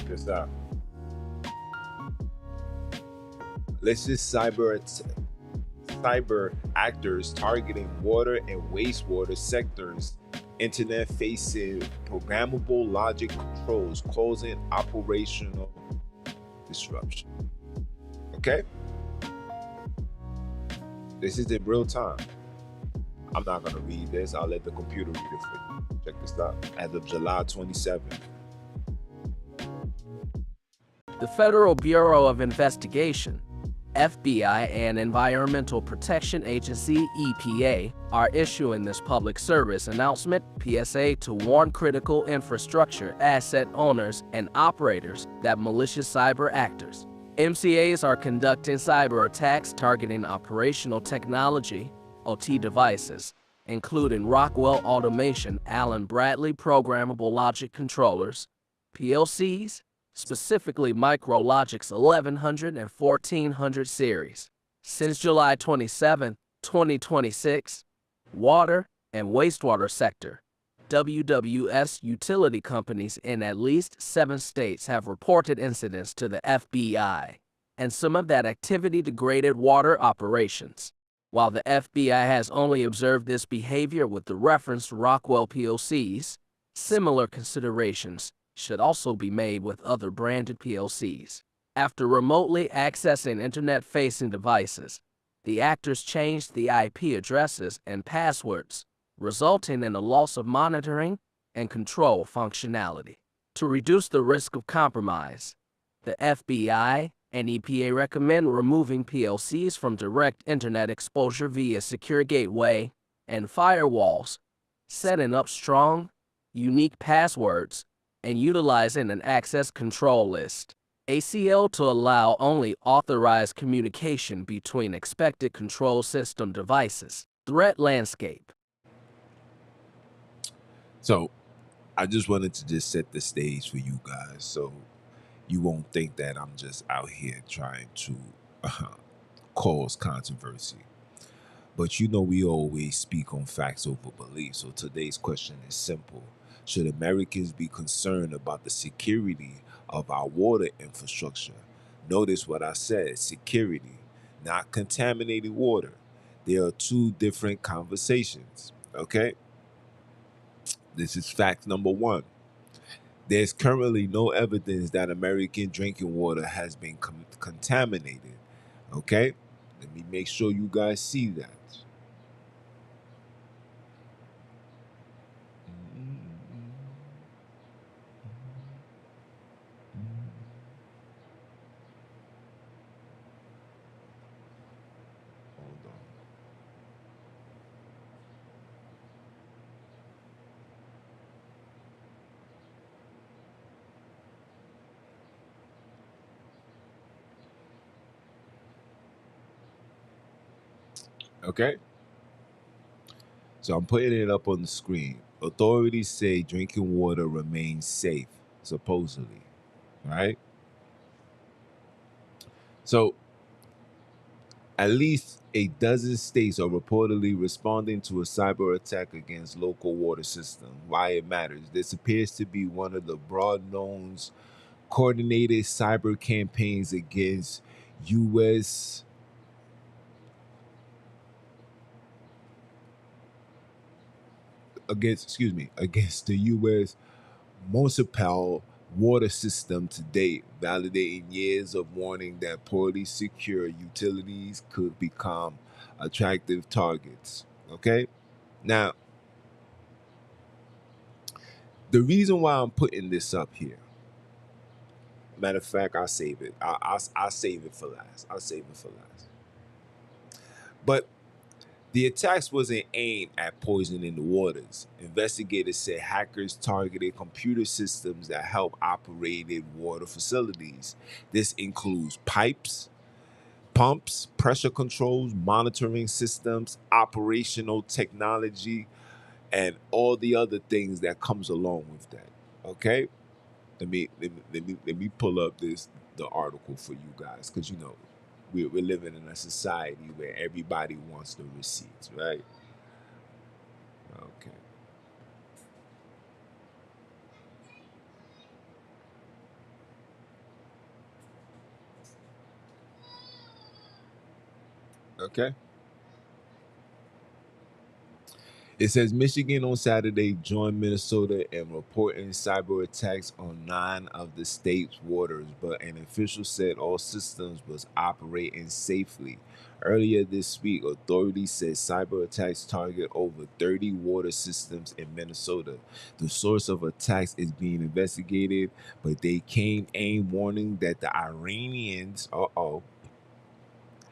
this out. Malicious cyber actors targeting water and wastewater sectors, internet facing programmable logic controls, causing operational disruption. Okay? This is in real time. I'm not going to read this. I'll let the computer read it for you. Check this out. As of July 27th. The Federal Bureau of Investigation, FBI, and Environmental Protection Agency, EPA, are issuing this public service announcement, PSA, to warn critical infrastructure asset owners and operators that malicious cyber actors, MCAs, are conducting cyber attacks targeting operational technology, OT devices, including Rockwell Automation Allen Bradley Programmable Logic Controllers, PLCs, specifically MicroLogic's 1100 and 1400 series. Since July 27, 2026, water and wastewater sector, WWS utility companies in at least 7 states have reported incidents to the FBI, and some of that activity degraded water operations. While the FBI has only observed this behavior with the referenced Rockwell PLCs, similar considerations should also be made with other branded PLCs. After remotely accessing internet-facing devices, the actors changed the IP addresses and passwords, resulting in a loss of monitoring and control functionality. To reduce the risk of compromise, the FBI and EPA recommend removing PLCs from direct internet exposure via secure gateway and firewalls, setting up strong, unique passwords, and utilizing an access control list, ACL, to allow only authorized communication between expected control system devices. Threat landscape. So I just wanted to just set the stage for you guys so you won't think that I'm just out here trying to cause controversy. But you know we always speak on facts over belief. So today's question is simple. Should Americans be concerned about the security of our water infrastructure? Notice what I said, security, not contaminated water. There are two different conversations, okay? This is fact number one. There's currently no evidence that American drinking water has been contaminated, okay? Let me make sure you guys see that. Hold on. Okay? So I'm putting it up on the screen. Authorities say drinking water remains safe, supposedly, right? So at least a dozen states are reportedly responding to a cyber attack against local water systems. Why it matters. This appears to be one of the broad-known coordinated cyber campaigns against U.S. against the U.S. municipal water system to date, validating years of warning that poorly secure utilities could become attractive targets. Okay? Now, the reason why I'm putting this up here, matter of fact, I'll save it. I'll save it for last. I'll save it for last. But the attacks wasn't aimed at poisoning the waters. Investigators said hackers targeted computer systems that help operated water facilities. This includes pipes, pumps, pressure controls, monitoring systems, operational technology, and all the other things that comes along with that. Okay? Let me pull up the article for you guys, because you know we're living in a society where everybody wants the receipts, right? Okay. Okay. It says Michigan on Saturday joined Minnesota in reporting cyber attacks on 9 of the state's waters, but an official said all systems was operating safely. Earlier this week, authorities said cyber attacks target over 30 water systems in Minnesota. The source of attacks is being investigated, but they came in warning that the Iranians,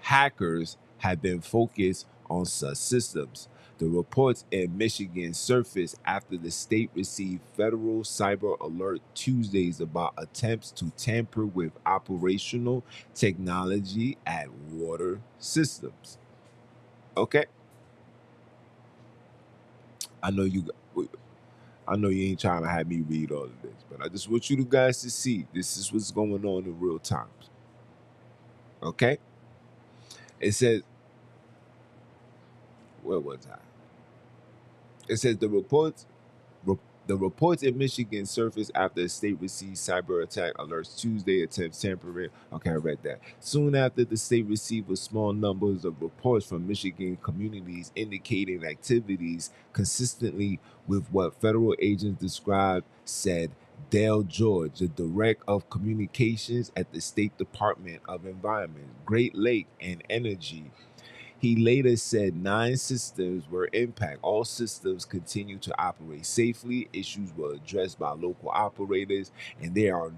hackers have been focused on such systems. The reports in Michigan surfaced after the state received federal cyber alert Tuesdays about attempts to tamper with operational technology at water systems. Okay, I know you. I know you ain't trying to have me read all of this, but I just want you guys to see this is what's going on in real times. Okay, it says, where was I? It says the reports in Michigan surfaced after the state received cyber attack alerts Tuesday attempts tampering. Okay, I read that. Soon after, the state received a small numbers of reports from Michigan communities indicating activities consistently with what federal agents described, said Dale George, the director of communications at the State Department of Environment, Great Lake and Energy. He later said 9 systems were impacted. All systems continue to operate safely. Issues were addressed by local operators, and there are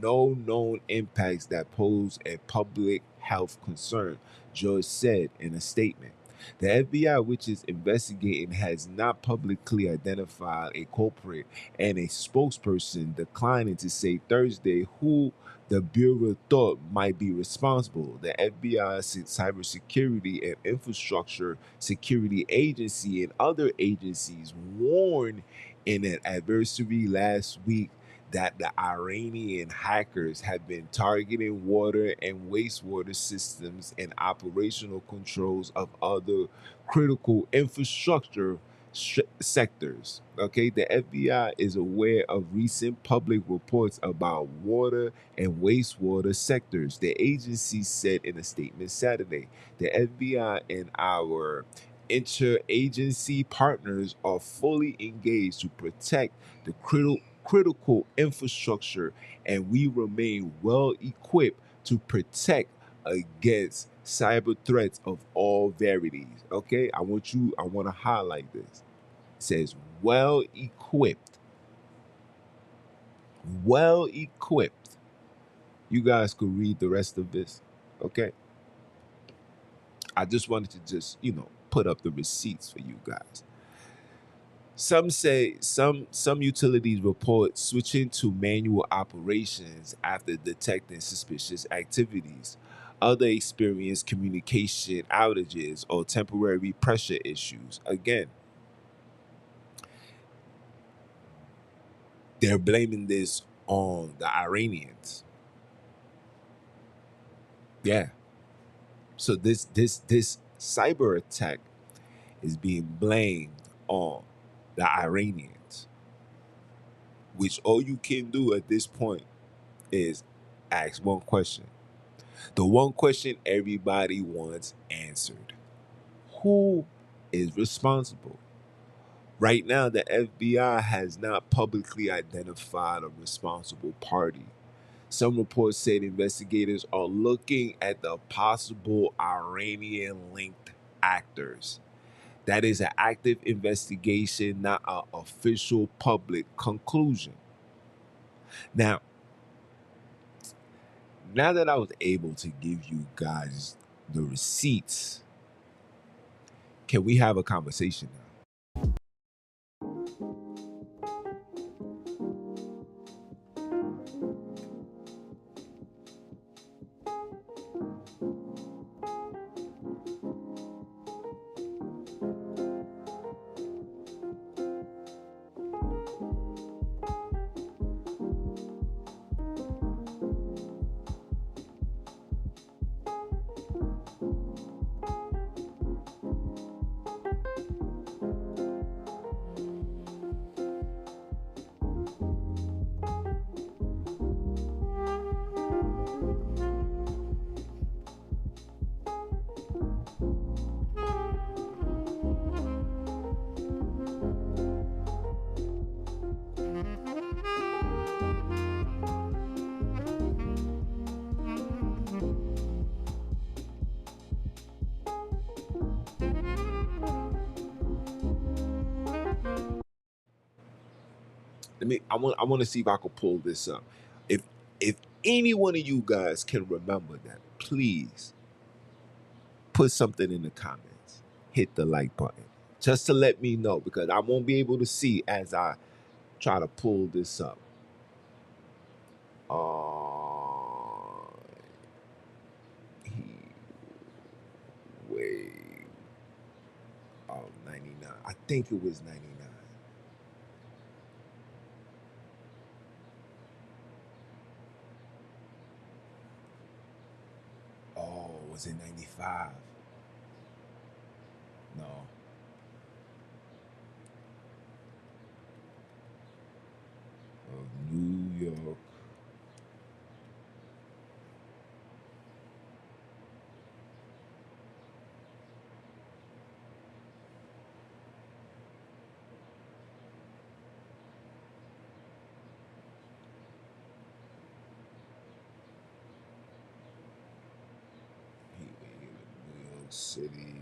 no known impacts that pose a public health concern, George said in a statement. The FBI, which is investigating, has not publicly identified a culprit, and a spokesperson declining to say Thursday who the Bureau thought might be responsible. The FBI, Cybersecurity and Infrastructure Security Agency, and other agencies warned in an advisory last week that the Iranian hackers have been targeting water and wastewater systems and operational controls of other critical infrastructure sectors. Okay, the FBI is aware of recent public reports about water and wastewater sectors. The agency said in a statement Saturday, the FBI and our interagency partners are fully engaged to protect the critical infrastructure, and we remain well equipped to protect against cyber threats of all varieties. Okay, I want to highlight this. It says well equipped. Well equipped. You guys could read the rest of this. Okay. I just wanted to put up the receipts for you guys. Some utilities report switching to manual operations after detecting suspicious activities. Other experience communication outages or temporary pressure issues. Again, they're blaming this on the Iranians. Yeah. So this cyber attack is being blamed on the Iranians, which all you can do at this point is ask one question. The one question everybody wants answered. Who is responsible? Right now, the FBI has not publicly identified a responsible party. Some reports said investigators are looking at the possible Iranian-linked actors. That is an active investigation, not an official public conclusion. Now that I was able to give you guys the receipts, can we have a conversation now? I want to see if I could pull this up. If any one of you guys can remember that, please put something in the comments. Hit the like button just to let me know, because I won't be able to see as I try to pull this up. He wave of 99. I think it was 99. Oh, was it 95? No. Of New York. New York City.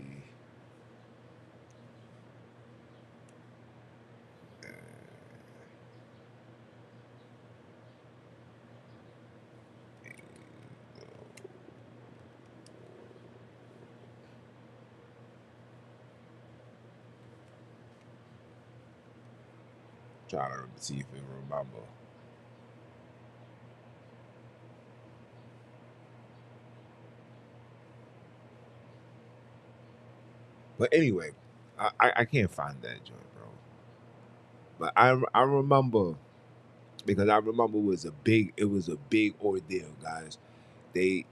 Try to see if I remember. But anyway, I can't find that joint, bro. But I remember, because I remember it was a big ordeal, guys. They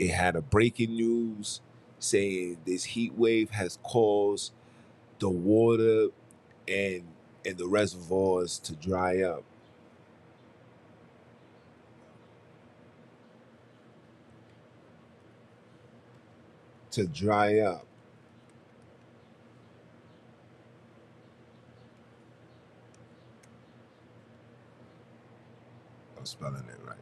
had a breaking news saying this heat wave has caused the water and the reservoirs to dry up. To dry up. I'm spelling it right.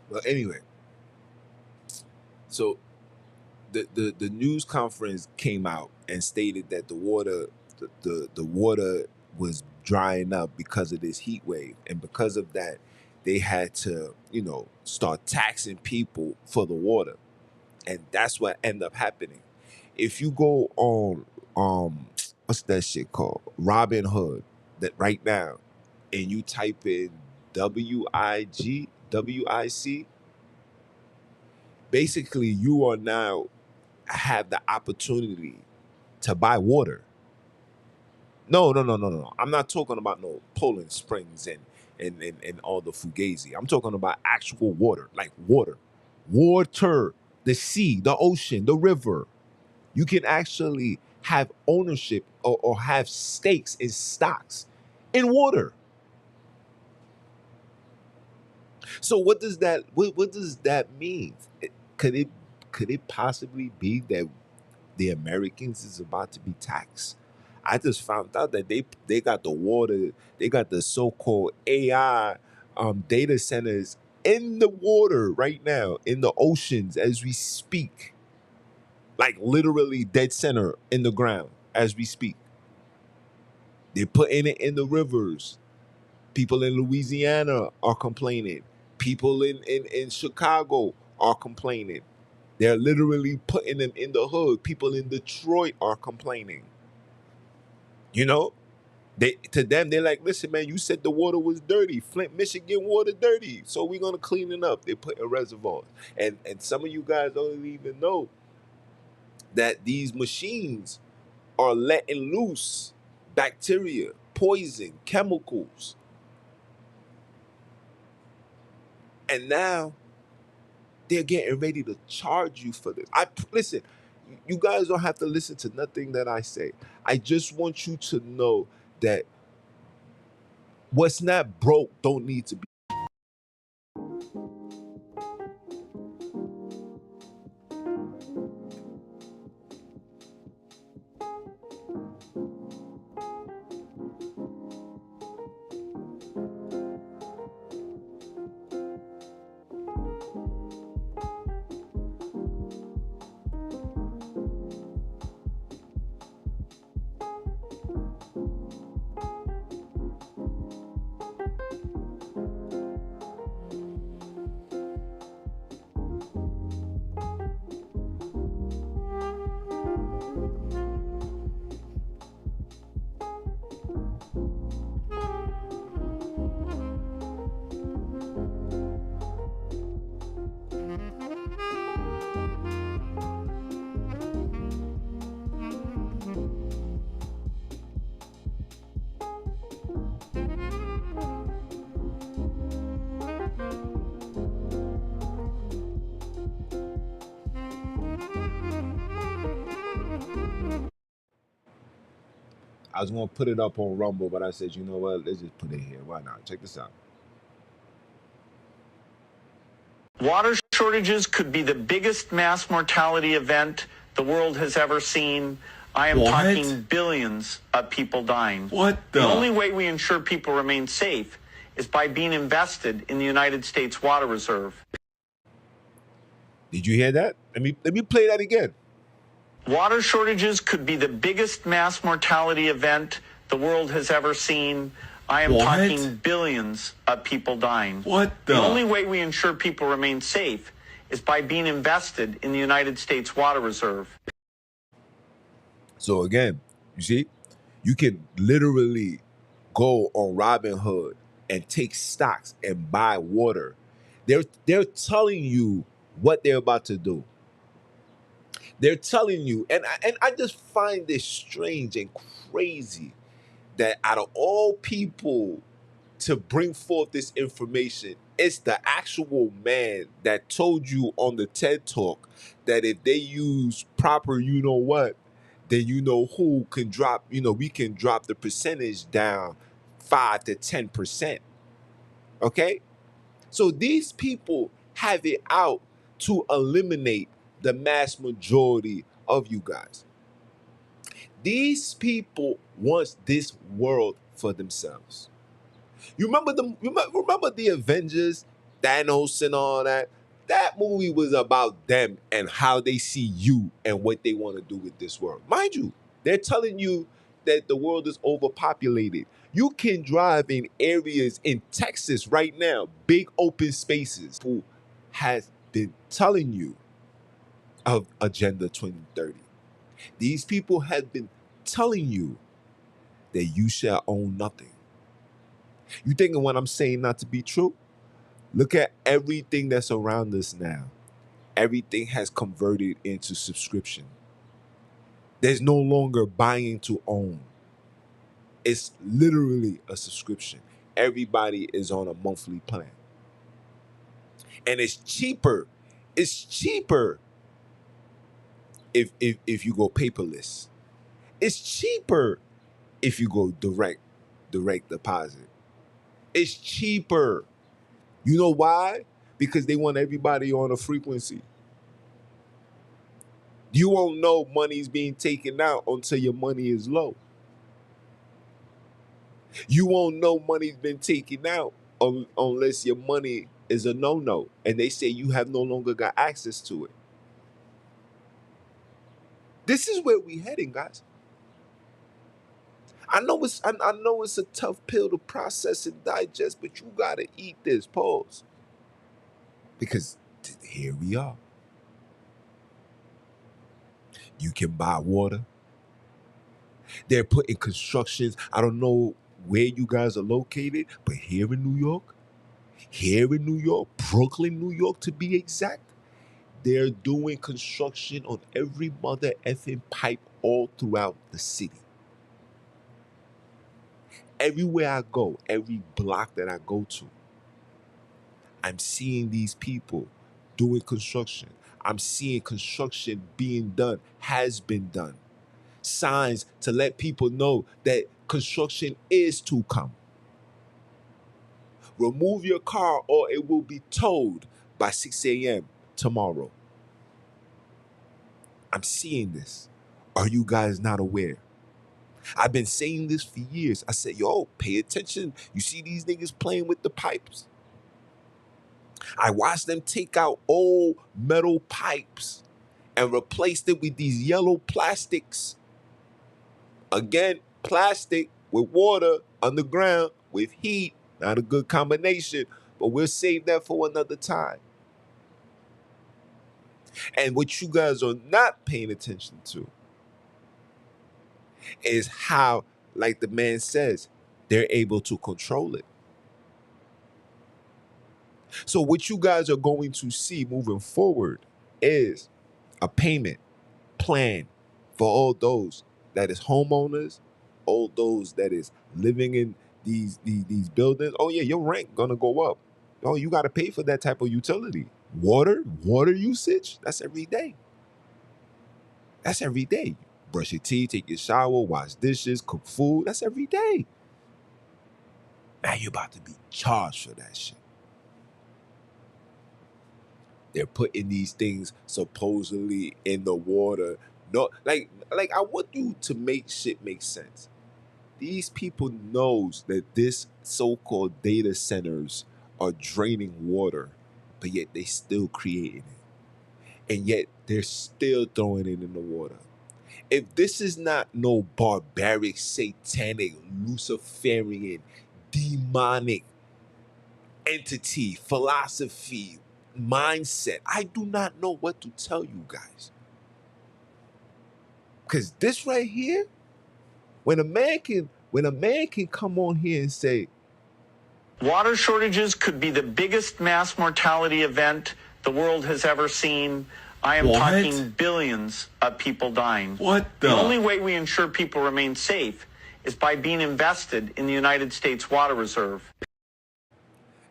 But anyway, so the news conference came out and stated that the water was drying up because of this heat wave, and because of that they had to start taxing people for the water, and that's what ended up happening. If you go on what's that shit called, Robin Hood, that right now, and you type in WIC, basically you are now have the opportunity to buy water. No. I'm not talking about no Poland Springs and all the Fugazi. I'm talking about actual water, like water, the sea, the ocean, the river. You can actually have ownership or have stakes in stocks in water. So what does that mean? Could it possibly be that the Americans is about to be taxed? I just found out that they got the water, they got the so-called AI data centers in the water right now, in the oceans as we speak, like literally dead center in the ground as we speak. They're putting it in the rivers. People in Louisiana are complaining. People in Chicago are complaining. They're literally putting them in the hood. People in Detroit are complaining. You know, to them they're like, listen, man, you said the water was dirty. Flint, Michigan water dirty, so we're gonna clean it up. They put in reservoirs, and some of you guys don't even know that these machines are letting loose bacteria, poison, chemicals, and now they're getting ready to charge you for this. Listen, you guys don't have to listen to nothing that I say. I just want you to know that what's not broke don't need to be. I was gonna put it up on Rumble, but I said, you know what? Let's just put it here. Why not? Check this out. Water shortages could be the biggest mass mortality event the world has ever seen. I am talking billions of people dying. What the? The only way we ensure people remain safe is by being invested in the United States water reserve. Did you hear that? Let me play that again. Water shortages could be the biggest mass mortality event the world has ever seen. I am talking billions of people dying. What the? The only way we ensure people remain safe is by being invested in the United States water reserve. So again, you see, you can literally go on Robinhood and take stocks and buy water. They're telling you what they're about to do. They're telling you, and I just find this strange and crazy that out of all people to bring forth this information, it's the actual man that told you on the TED Talk that if they use proper, you know what, then you know who can drop, we can drop the percentage down 5 to 10%. Okay? So these people have it out to eliminate the mass majority of you guys. These people want this world for themselves. You remember the Avengers, Thanos and all that? That movie was about them and how they see you and what they want to do with this world. Mind you, they're telling you that the world is overpopulated. You can drive in areas in Texas right now, big open spaces, who has been telling you of Agenda 2030. These people have been telling you that you shall own nothing. You thinking what I'm saying not to be true? Look at everything that's around us now. Everything has converted into subscription. There's no longer buying to own. It's literally a subscription. Everybody is on a monthly plan. And it's cheaper. It's cheaper if you go paperless. It's cheaper if you go direct deposit. It's cheaper. You know why? Because they want everybody on a frequency. You won't know money's being taken out until your money is low. You won't know money's been taken out unless your money is a no-no. And they say you have no longer got access to it. This is where we heading, guys. I know it's a tough pill to process and digest, but you gotta eat this. Pause. Because here we are. You can buy water. They're putting constructions. I don't know where you guys are located, but here in New York, Brooklyn, New York to be exact, they're doing construction on every mother effing pipe all throughout the city. Everywhere I go, every block that I go to, I'm seeing these people doing construction. I'm seeing construction being done, has been done. Signs to let people know that construction is to come. Remove your car or it will be towed by 6 a.m. tomorrow. I'm seeing this. Are you guys not aware? I've been saying this for years. I said, yo, pay attention. You see these niggas playing with the pipes. I watched them take out old metal pipes and replace it with these yellow plastics. Again, plastic with water underground with heat. Not a good combination, but we'll save that for another time. And what you guys are not paying attention to is how, like the man says, they're able to control it. So what you guys are going to see moving forward is a payment plan for all those that is homeowners, all those that is living in these buildings. Oh yeah, your rent gonna go up. Oh, you gotta pay for that type of utility. Water usage, that's every day. That's every day. Brush your teeth, take your shower, wash dishes, cook food. That's every day. Now you're about to be charged for that shit. They're putting these things supposedly in the water. No, like I want you to make shit make sense. These people knows that this so-called data centers are draining water, but yet they still creating it. And yet they're still throwing it in the water. If this is not no barbaric, satanic, Luciferian, demonic entity, philosophy, mindset, I do not know what to tell you guys. Because this right here, when a man can come on here and say, water shortages could be the biggest mass mortality event the world has ever seen. I am talking billions of people dying. What the? The only way we ensure people remain safe is by being invested in the United States water reserve.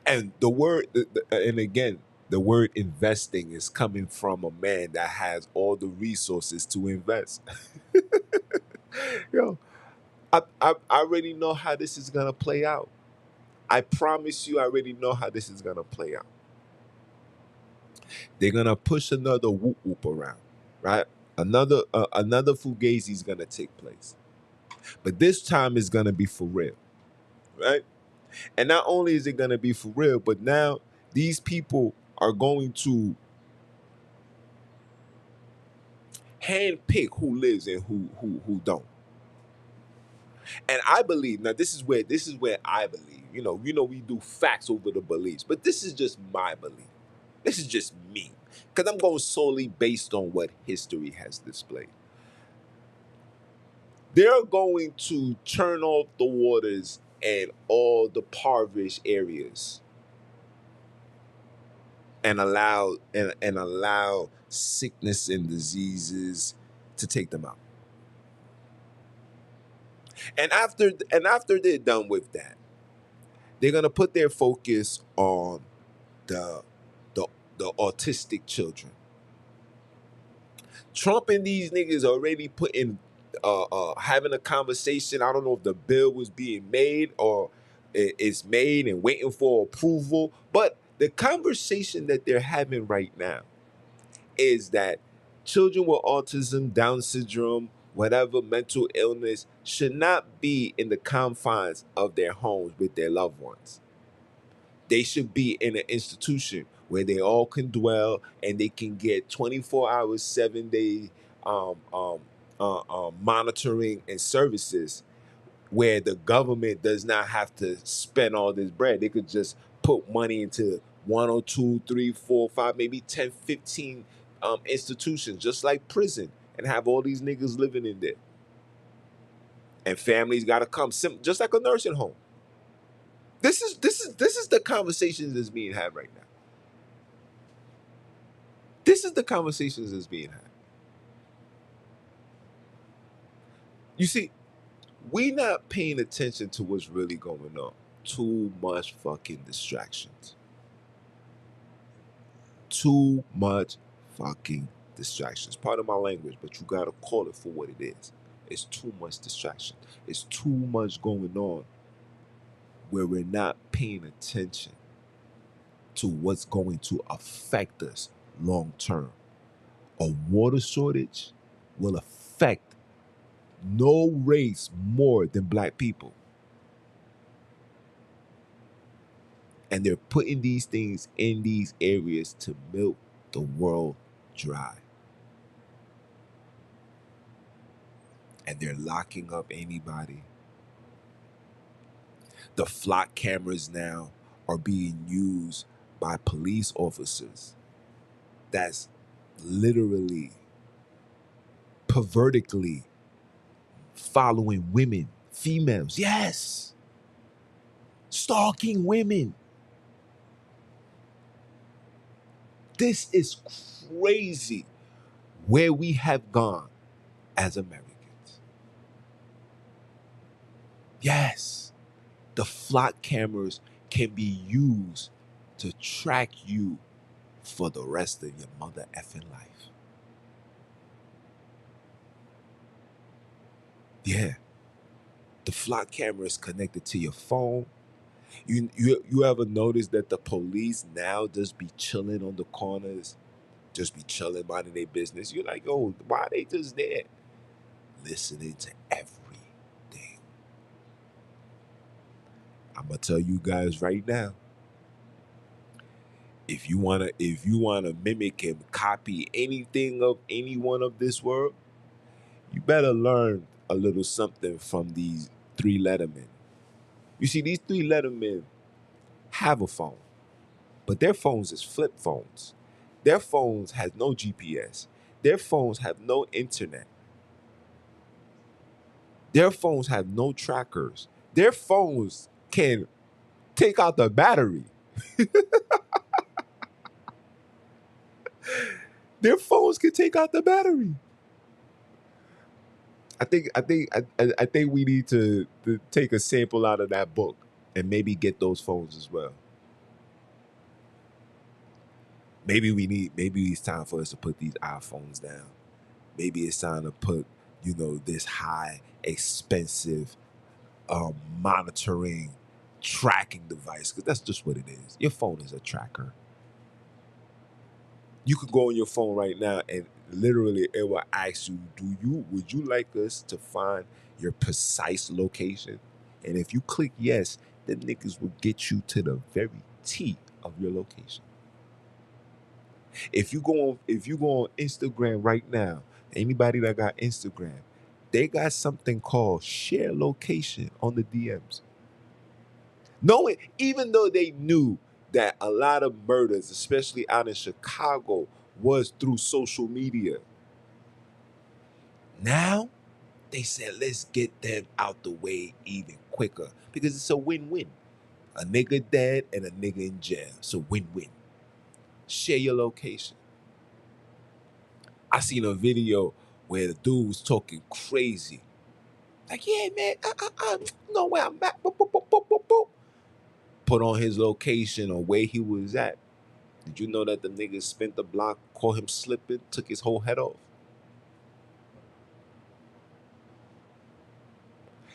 and the word, and again, the word investing is coming from a man that has all the resources to invest. Yo, I already know how this is gonna play out. I promise you, I already know how this is gonna play out. They're gonna push another whoop whoop around, right? Another fugazi is gonna take place, but this time it's gonna be for real, right? And not only is it gonna be for real, but now these people are going to handpick who lives and who don't. And I believe now this is where I believe. We do facts over the beliefs, but this is just my belief. This is just me, because I'm going solely based on what history has displayed. They're going to turn off the waters in all the impoverished areas and allow sickness and diseases to take them out. And after they're done with that, they're gonna put their focus on the autistic children. Trump and these niggas already putting having a conversation. I don't know if the bill was being made or it's made and waiting for approval, but the conversation that they're having right now is that children with autism, Down syndrome, whatever mental illness should not be in the confines of their homes with their loved ones. They should be in an institution where they all can dwell and they can get 24 hours, 7 day monitoring and services, where the government does not have to spend all this bread. They could just put money into 1 or 2, 3, 4, 5, maybe 10, 15 institutions, just like prison, and have all these niggas living in there. And families got to come, just like a nursing home. This is the conversations that's being had right now. This is the conversations that's being had. You see, we not paying attention to what's really going on. Too much fucking distractions. Too much fucking distractions. Pardon my language, but you gotta call it for what it is. It's too much distraction. It's too much going on where we're not paying attention to what's going to affect us long term. A water shortage will affect no race more than black people. And they're putting these things in these areas to milk the world dry. And they're locking up anybody. The flock cameras now are being used by police officers that's literally pervertically following women, females. Yes. Stalking women. This is crazy where we have gone as Americans. Yes, the flock cameras can be used to track you for the rest of your mother effing life. Yeah. The flock camera is connected to your phone. You ever notice that the police now just be chilling on the corners, just be chilling, minding their business? You're like, oh, why are they just there? Listening to everything. I'm gonna tell you guys right now. If you wanna mimic and copy anything of anyone of this world, you better learn a little something from these three lettermen. You see, these three lettermen have a phone, but their phones is flip phones. Their phones has no GPS. Their phones have no internet. Their phones have no trackers. Their phones can take out the battery. Their phones can take out the battery. I think we need to take a sample out of that book and maybe get those phones as well. Maybe it's time for us to put these iPhones down. Maybe it's time to put, this high, expensive monitoring, tracking device, because that's just what it is. Your phone is a tracker. You could go on your phone right now and literally it will ask you, would you like us to find your precise location? And if you click yes, then niggas will get you to the very T of your location. If you go on Instagram right now, anybody that got Instagram, they got something called share location on the DMs. Knowing, even though they knew that a lot of murders, especially out in Chicago, was through social media. Now they said, let's get them out the way even quicker because it's a win-win. A nigga dead and a nigga in jail. It's a win-win. Share your location. I seen a video where the dude was talking crazy. Like, yeah, man, know where I'm at. Boop, boop, boop, boop, boop, boop. Put on his location or where he was at. Did you know that the nigga spent the block, caught him slipping, took his whole head off?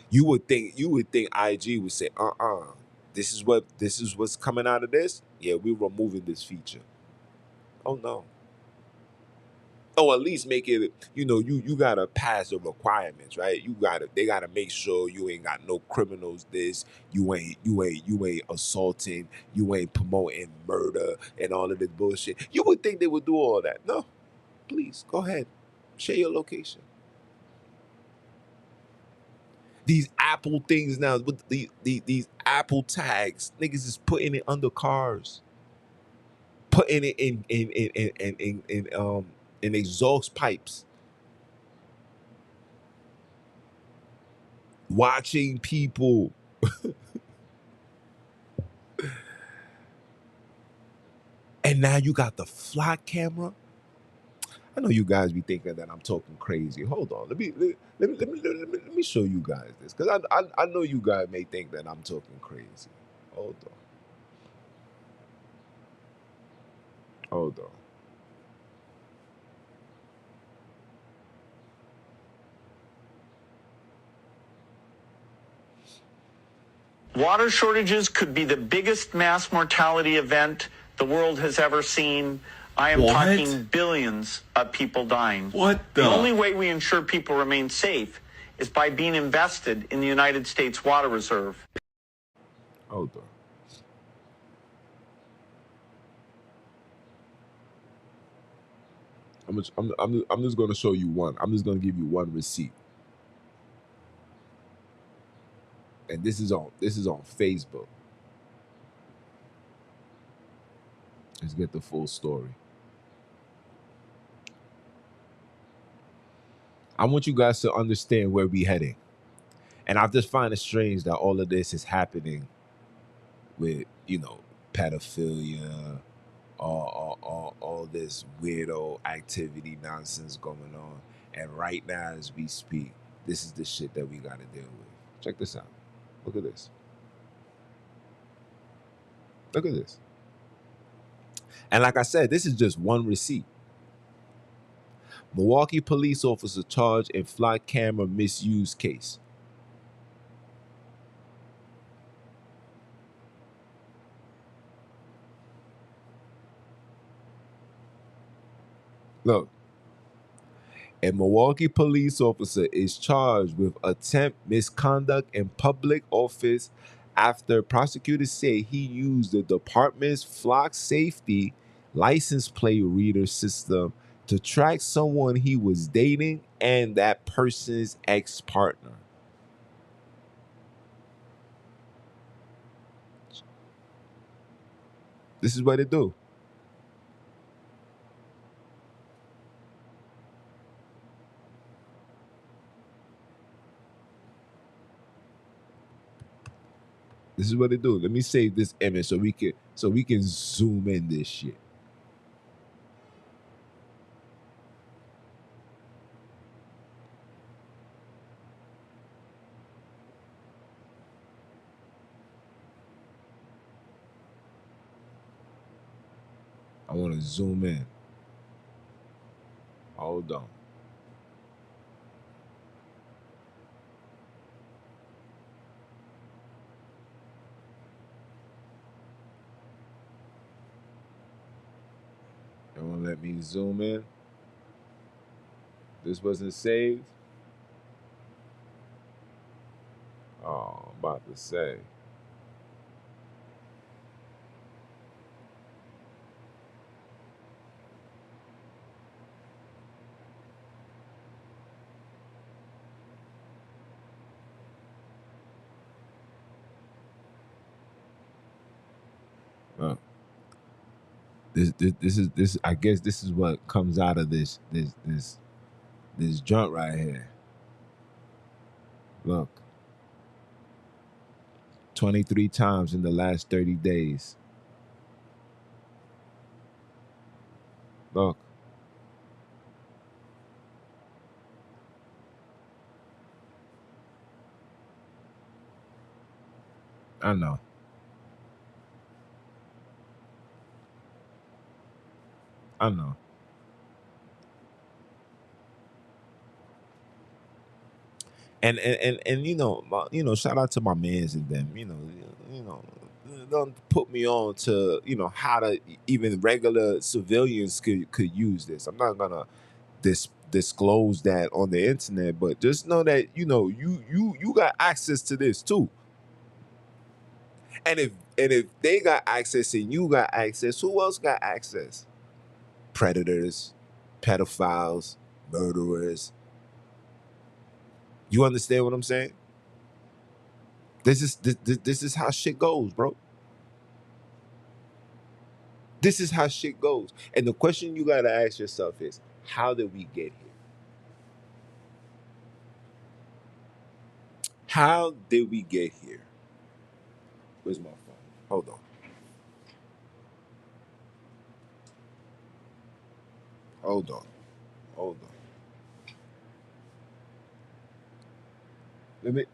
You would think IG would say, this is what's coming out of this? Yeah, we're removing this feature. Oh no. Or at least make it, you gotta pass the requirements, right? They gotta make sure you ain't got no criminals this, you ain't assaulting, you ain't promoting murder and all of this bullshit. You would think they would do all that. No, please go ahead. Share your location. These Apple things now with these Apple tags, niggas is putting it under cars, putting it in exhaust pipes, watching people. And now you got the flock camera. I know you guys be thinking that I'm talking crazy. Hold on, let me show you guys this, because I know you guys may think that I'm talking crazy. Hold on, hold on. Water shortages could be the biggest mass mortality event the world has ever seen. I am talking billions of people dying. What the? The only way we ensure people remain safe is by being invested in the United States Water Reserve. Hold on. I'm just going to show you one. I'm just going to give you one receipt. And this is on Facebook. Let's get the full story. I want you guys to understand where we're heading. And I just find it strange that all of this is happening with, pedophilia, all this weirdo activity nonsense going on. And right now, as we speak, this is the shit that we got to deal with. Check this out. Look at this. Look at this. And like I said, this is just one receipt. Milwaukee police officer charged in flock camera misuse case. Look, a Milwaukee police officer is charged with attempt misconduct in public office after prosecutors say he used the department's flock safety license plate reader system to track someone he was dating and that person's ex-partner. This is what they do. This is what they do. Let me save this image so we can zoom in this shit. I want to zoom in. Hold on. They won't let me zoom in. This wasn't saved. Oh, I'm about to say. This I guess this is what comes out of this joint right here. Look. 23 times in the last 30 days. Look. I know. I know. And shout out to my mans and them, don't put me on to, how to even regular civilians could use this. I'm not gonna disclose that on the internet, but just know that, you got access to this too. And if they got access and you got access, who else got access? Predators, pedophiles, murderers. You understand what I'm saying? This is how shit goes, bro. This is how shit goes. And the question you gotta ask yourself is, how did we get here? How did we get here? Where's my phone? Hold on. Hold on. Hold on. Let me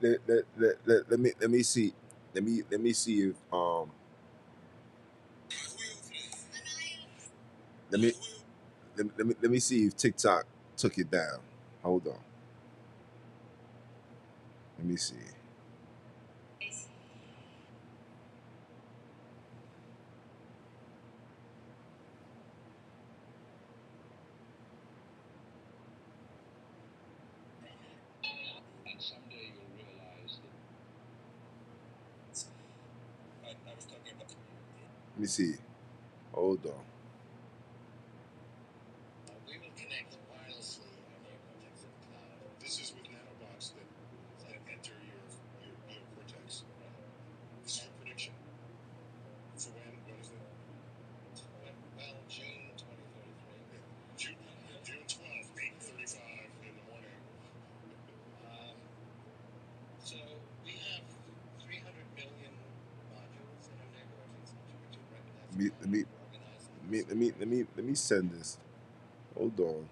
see. Let me see if let me let me see if TikTok took it down. Hold on. Let me see. Let me see. Hold on. Let me send this. Hold on.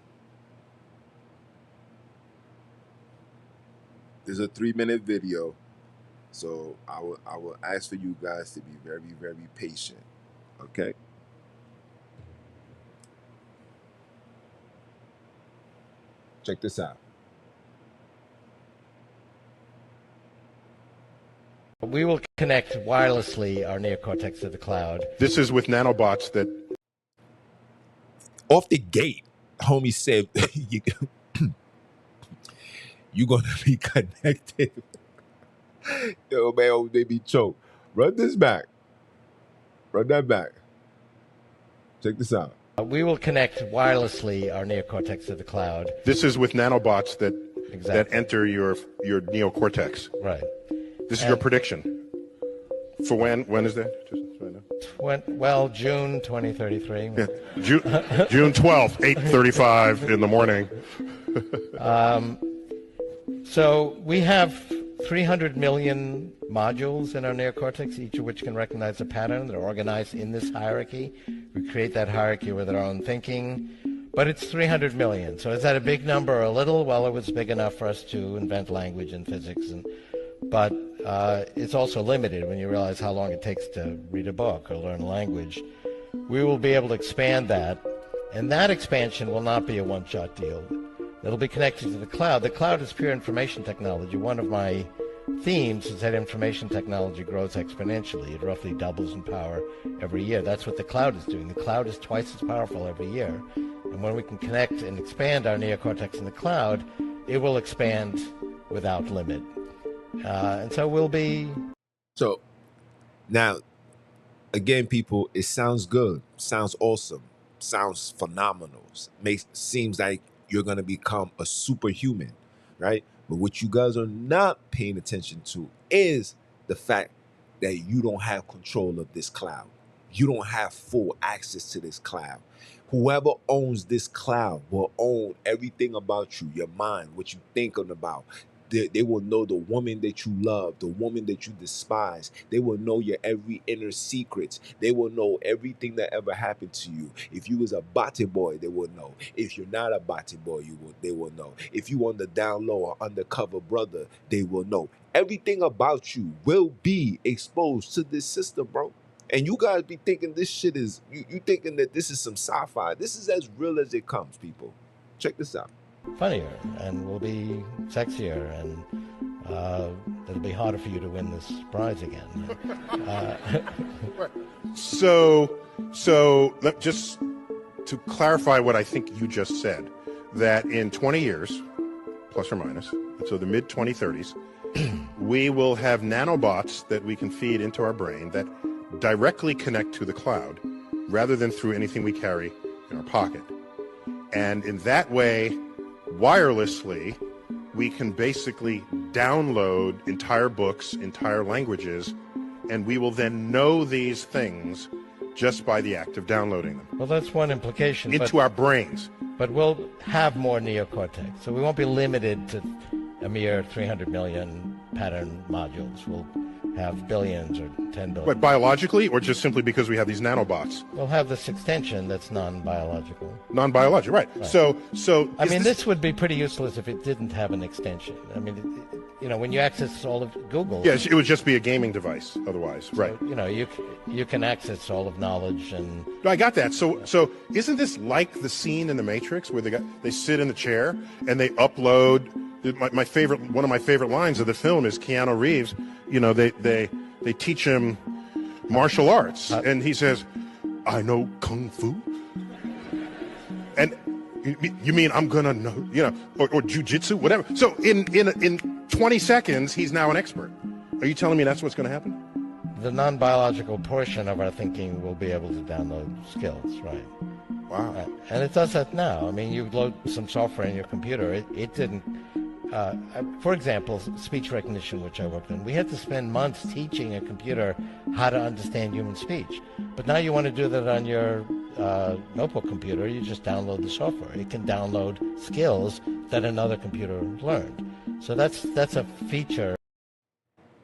There's a 3-minute video, so I will ask for you guys to be very, very patient. Okay. Check this out. We will connect wirelessly our neocortex to the cloud. This is with nanobots that... Off the gate, homie said, you're going to be connected. Yo, man, oh, they be choked. Run this back. Run that back. Check this out. We will connect wirelessly our neocortex to the cloud. This is with nanobots that Exactly. that enter your neocortex. Right. This is your prediction. For when? When is that? Just so I know. Well, June 2033. Yeah. June 12th, 8:35 in the morning. So we have 300 million modules in our neocortex, each of which can recognize a pattern. They're organized in this hierarchy. We create that hierarchy with our own thinking. But it's 300 million. So is that a big number or a little? Well, it was big enough for us to invent language and physics. But it's also limited when you realize how long it takes to read a book or learn a language. We will be able to expand that. And that expansion will not be a one-shot deal. It'll be connected to the cloud. The cloud is pure information technology. One of my themes is that information technology grows exponentially. It roughly doubles in power every year. That's what the cloud is doing. The cloud is twice as powerful every year. And when we can connect and expand our neocortex in the cloud, it will expand without limit. And so we'll be... So, now, again, people, it sounds good. Sounds awesome. Sounds phenomenal. Seems like you're going to become a superhuman, right? But what you guys are not paying attention to is the fact that you don't have control of this cloud. You don't have full access to this cloud. Whoever owns this cloud will own everything about you, your mind, what you're thinking about. They will know the woman that you love, the woman that you despise. They will know your every inner secrets. They will know everything that ever happened to you. If you was a body boy, they will know. If you're not a body boy, they will know. If you on the down low or undercover brother, they will know. Everything about you will be exposed to this system, bro. And you guys be thinking this shit is, you thinking that this is some sci-fi. This is as real as it comes, people. Check this out. funnier and will be sexier, and it'll be harder for you to win this prize again. So just to clarify what I think you just said, that in 20 years, plus or minus, so the mid-2030s, we will have nanobots that we can feed into our brain that directly connect to the cloud rather than through anything we carry in our pocket. And in that way, wirelessly, we can basically download entire books, entire languages, and we will then know these things just by the act of downloading them. Well, that's one implication. Into our brains. But we'll have more neocortex, so we won't be limited to a mere 300 million pattern modules. We'll have billions or 10 billion. What, biologically, or just simply because we have these nanobots? We'll have this extension that's non-biological. Non-biological, right. So I mean, this would be pretty useless if it didn't have an extension. I mean, you know, when you access all of Google... Yes, it would just be a gaming device otherwise, right. So, you know, you can access all of knowledge and... I got that. So isn't this like the scene in The Matrix where they sit in the chair and they upload... one of my favorite lines of the film is Keanu Reeves. You know, they teach him martial arts, and he says, "I know kung fu." And you mean I'm gonna know, you know, or jujitsu, whatever. So in 20 seconds, he's now an expert. Are you telling me that's what's going to happen? The non-biological portion of our thinking will be able to download skills, right? Wow. And it does that now. I mean, you load some software in your computer. It didn't. For example, speech recognition, which I worked on, we had to spend months teaching a computer how to understand human speech. But now you want to do that on your notebook computer, you just download the software. It can download skills that another computer learned. So that's a feature.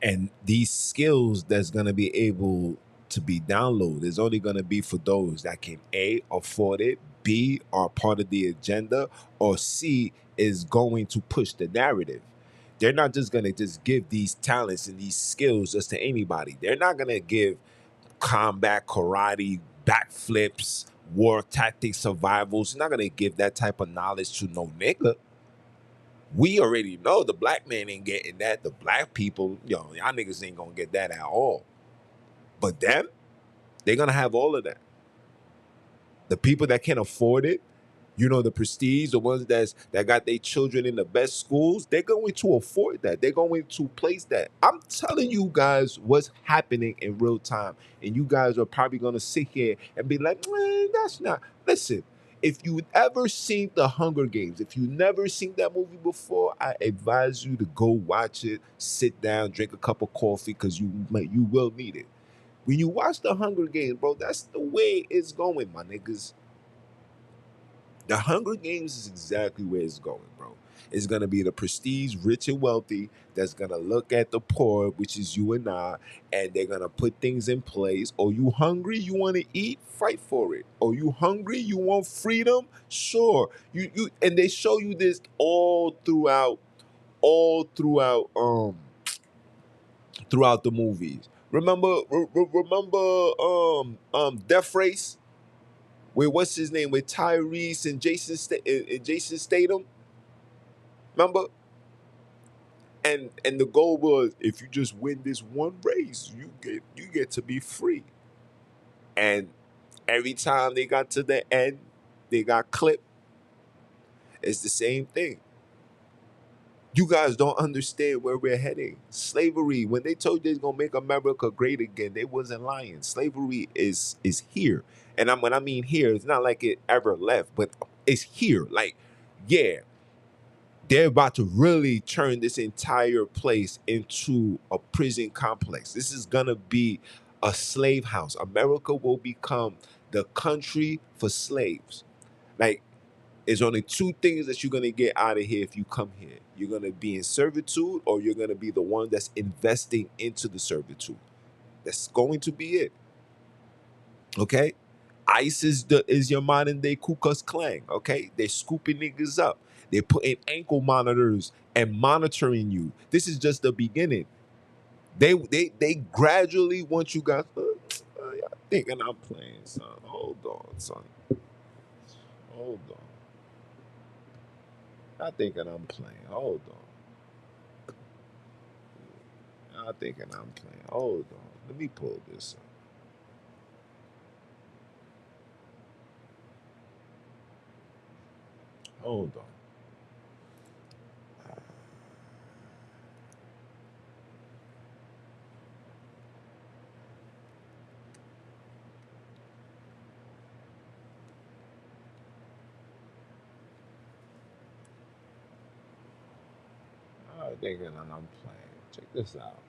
And these skills that's going to be able to be downloaded is only going to be for those that can A, afford it, B, are part of the agenda, or C, is going to push the narrative. They're not just going to just give these talents and these skills just to anybody. They're not going to give combat, karate, backflips, war tactics, survivals. They're not going to give that type of knowledge to no nigga. We already know the black man ain't getting that. The black people, y'all niggas ain't gonna get that at all. But them, they're gonna have all of that. The people that can afford it, the prestige, the ones that got their children in the best schools, they're going to afford that. They're going to place that. I'm telling you guys what's happening in real time. And you guys are probably going to sit here and be like, man, that's not. Listen, if you ever seen The Hunger Games, if you never seen that movie before, I advise you to go watch it, sit down, drink a cup of coffee, because you will need it. When you watch The Hunger Games, bro, that's the way it's going, my niggas. The Hunger Games is exactly where it's going, bro. It's going to be the prestige, rich and wealthy that's going to look at the poor, which is you and I, and they're going to put things in place. Oh, you hungry? You want to eat? Fight for it. Oh, you hungry? You want freedom? Sure. And they show you this all throughout the movies. Remember Death Race? With what's his name? With Tyrese and Jason Statham. Remember? And the goal was, if you just win this one race, you get to be free. And every time they got to the end, they got clipped. It's the same thing. You guys don't understand where we're heading. Slavery, when they told you they're gonna make America great again, they wasn't lying. Slavery is here. And when I mean here, it's not like it ever left, but it's here. Like, yeah, they're about to really turn this entire place into a prison complex. This is gonna be a slave house. America will become the country for slaves. Like, there's only two things that you're going to get out of here if you come here. You're going to be in servitude, or you're going to be the one that's investing into the servitude. That's going to be it. Okay? ICE is your modern day Ku Klux Klan. Okay? They're scooping niggas up. They're putting ankle monitors and monitoring you. This is just the beginning. They gradually want you guys. Y'all thinking I'm playing, son. Hold on, son. Hold on. Y'all thinking I'm playing. Hold on. Y'all thinking I'm playing. Hold on. Let me pull this up. Hold on. Y'all thinking that I'm playing. Check this out.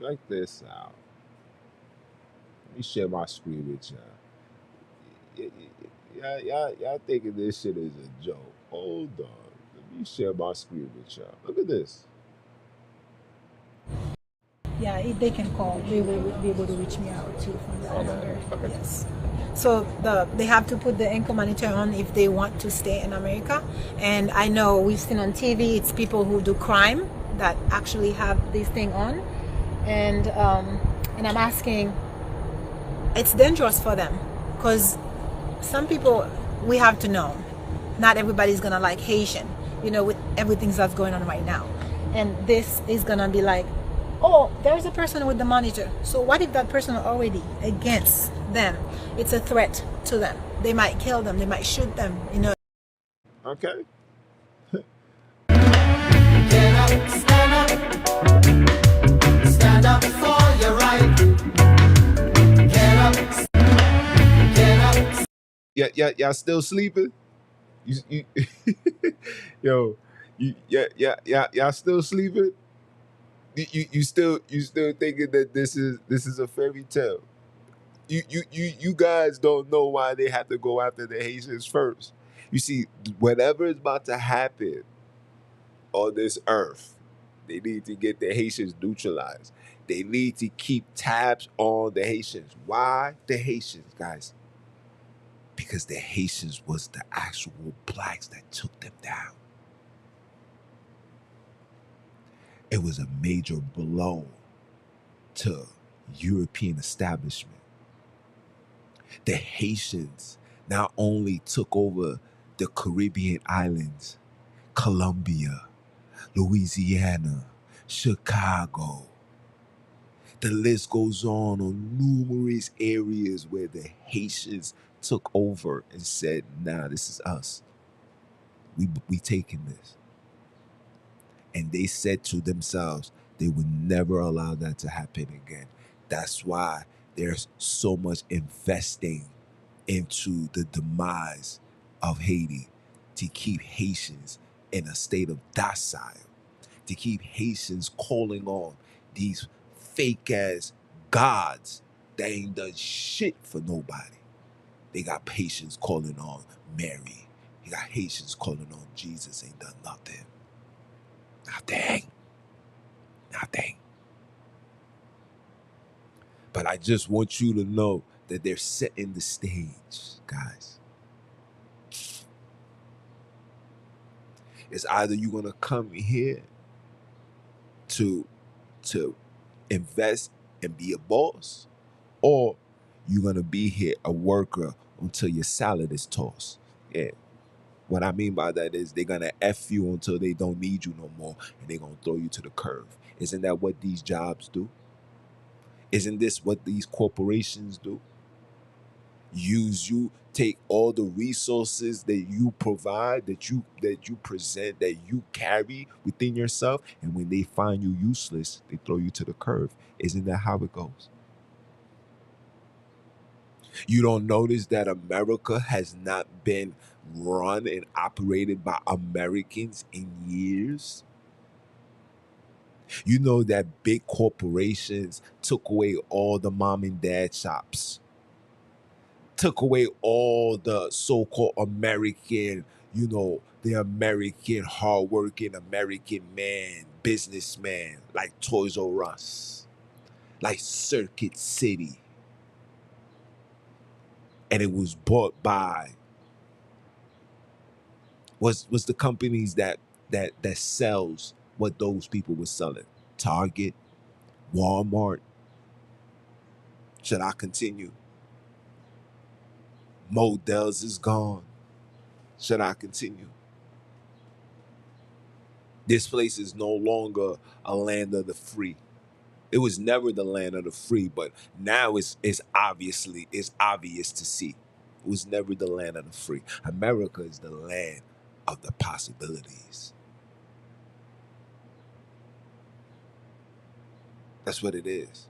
Check this out. Let me share my screen with y'all. Y'all thinking this shit is a joke. Hold on. Let me share my screen with y'all. Look at this. Yeah, if they can call, they will be able to reach me out too from that number. Okay. Yes. So they have to put the income monitor on if they want to stay in America. And I know we've seen on TV, it's people who do crime that actually have this thing on. And I'm asking, it's dangerous for them because some people, we have to know, not everybody's gonna like Haitian, with everything that's going on right now. And this is gonna be like, oh, there's a person with the monitor. So what if that person are already against them? It's a threat to them. They might kill them. They might shoot them. Okay. Get up, stand up for your right. Get up. Y'all still sleeping? You yo, y'all still sleeping? You still thinking that this is a fairy tale? You guys don't know why they have to go after the Haitians first. You see, whatever is about to happen on this earth, they need to get the Haitians neutralized. They need to keep tabs on the Haitians. Why the Haitians, guys? Because the Haitians was the actual blacks that took them down. It was a major blow to European establishment. The Haitians not only took over the Caribbean islands, Colombia, Louisiana, Chicago. The list goes on numerous areas where the Haitians took over and said, nah, this is us. We taking this. And they said to themselves, they would never allow that to happen again. That's why there's so much investing into the demise of Haiti, to keep Haitians in a state of docile, to keep Haitians calling on these fake ass gods that ain't done shit for nobody. They got Haitians calling on Mary. They got Haitians calling on Jesus, ain't done nothing. Nothing. But I just want you to know that they're setting the stage, guys. It's either you're gonna come here to invest and be a boss, or you're gonna be here a worker until your salad is tossed. Yeah. What I mean by that is they're gonna F you until they don't need you no more, and they're gonna throw you to the curb. Isn't that what these jobs do? Isn't this what these corporations do? Use you, take all the resources that you provide, that you present, that you carry within yourself, and when they find you useless, they throw you to the curb. Isn't that how it goes? You don't notice that America has not been run and operated by Americans in years? You know that big corporations took away all the mom and dad shops, took away all the so-called American, the American hardworking American man, businessman, like Toys R Us, like Circuit City. And it was bought by was the companies that sells what those people were selling. Target, Walmart. Should I continue? Models is gone. Should I continue? This place is no longer a land of the free. It was never the land of the free, but now it's obvious to see. It was never the land of the free. America is the land of the possibilities. That's what it is.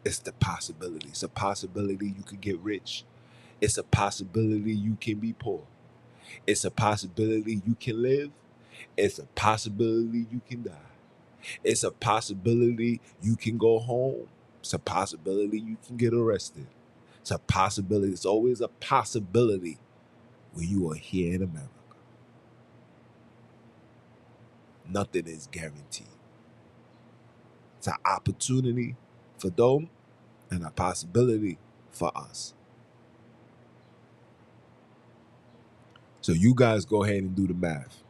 It's the possibility. It's a possibility you can get rich. It's a possibility you can be poor. It's a possibility you can live. It's a possibility you can die. It's a possibility you can go home. It's a possibility you can get arrested. It's a possibility. It's always a possibility when you are here in America. Nothing is guaranteed. It's an opportunity for them and a possibility for us. So you guys go ahead and do the math.